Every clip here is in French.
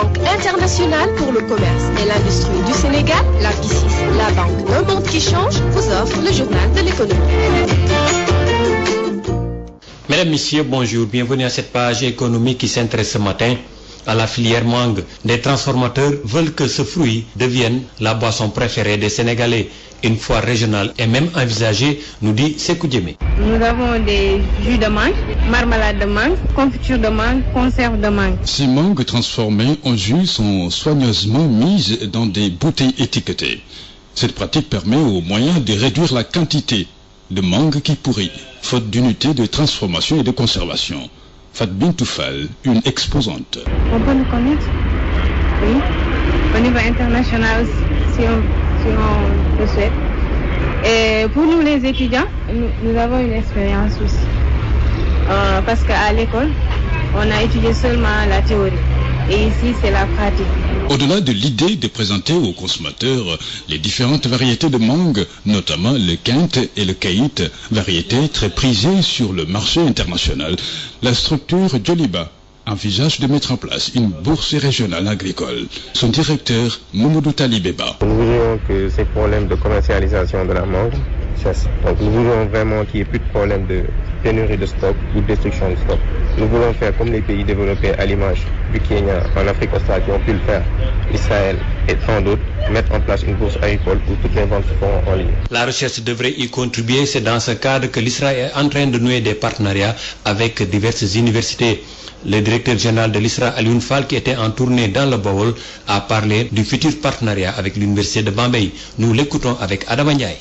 Banque internationale pour le commerce et l'industrie du Sénégal, la BICIS, la banque d'un monde qui change, vous offre le journal de l'économie. Mesdames, Messieurs, bonjour. Bienvenue à cette page économique qui s'intéresse ce matin à la filière mangue. Des transformateurs veulent que ce fruit devienne la boisson préférée des Sénégalais. Une foire régionale est même envisagée, nous dit Sékou Djemé. Nous avons des jus de mangue, marmelade de mangue, confiture de mangue, conserve de mangue. Ces mangues transformées en jus sont soigneusement mises dans des bouteilles étiquetées. Cette pratique permet aux moyens de réduire la quantité de mangue qui pourrit, faute d'unité de transformation et de conservation. Fat Bintou Fall, une exposante. On peut nous connaître, oui, au niveau international si on le souhaite. Et pour nous les étudiants, nous avons une expérience aussi. Parce qu'à l'école, on a étudié seulement la théorie. Et ici, c'est la pratique. Au-delà de l'idée de présenter aux consommateurs les différentes variétés de mangue, notamment le Kent et le Keït, variétés très prisées sur le marché international, la structure Joliba envisage de mettre en place une bourse régionale agricole. Son directeur, Mamadou Talibeba. Nous voulons que ces problèmes de commercialisation de la mangue cessent. Donc nous voulons vraiment qu'il n'y ait plus de problème de pénurie de stock ou de destruction de stock. Nous voulons faire comme les pays développés à l'image du Kenya, en Afrique australe qui ont pu le faire, Israël et tant d'autres, mettre en place une bourse agricole où toutes les ventes se feront en ligne. La recherche devrait y contribuer. C'est dans ce cadre que l'ISRA est en train de nouer des partenariats avec diverses universités. Le directeur général de l'ISRA, Alioune Fall, qui était en tournée dans le Baol, a parlé du futur partenariat avec l'université de Bambey. Nous l'écoutons avec Adama Ndiaye.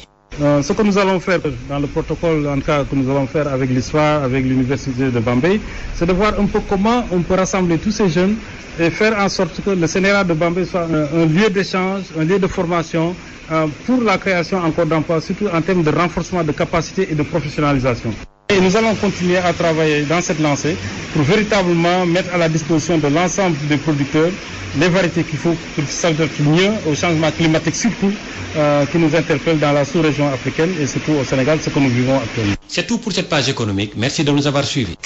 Ce que nous allons faire dans le protocole en cas que nous allons faire avec l'ISRA, avec l'université de Bambey, c'est de voir un peu comment on peut rassembler tous ces jeunes et faire en sorte que le Sénégal de Bambey soit un lieu d'échange, un lieu de formation pour la création encore d'emplois, surtout en termes de renforcement de capacité et de professionnalisation. Et nous allons continuer à travailler dans cette lancée pour véritablement mettre à la disposition de l'ensemble des producteurs les variétés qu'il faut pour s'adapter mieux au changement climatique, surtout qui nous interpelle dans la sous-région africaine et surtout au Sénégal, ce que nous vivons actuellement. C'est tout pour cette page économique. Merci de nous avoir suivis.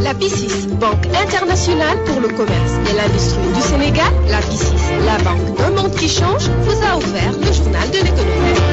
La BICIS, Banque internationale pour le commerce et l'industrie du Sénégal, la BICIS, la banque d'un monde qui change, vous a offert le journal de l'économie.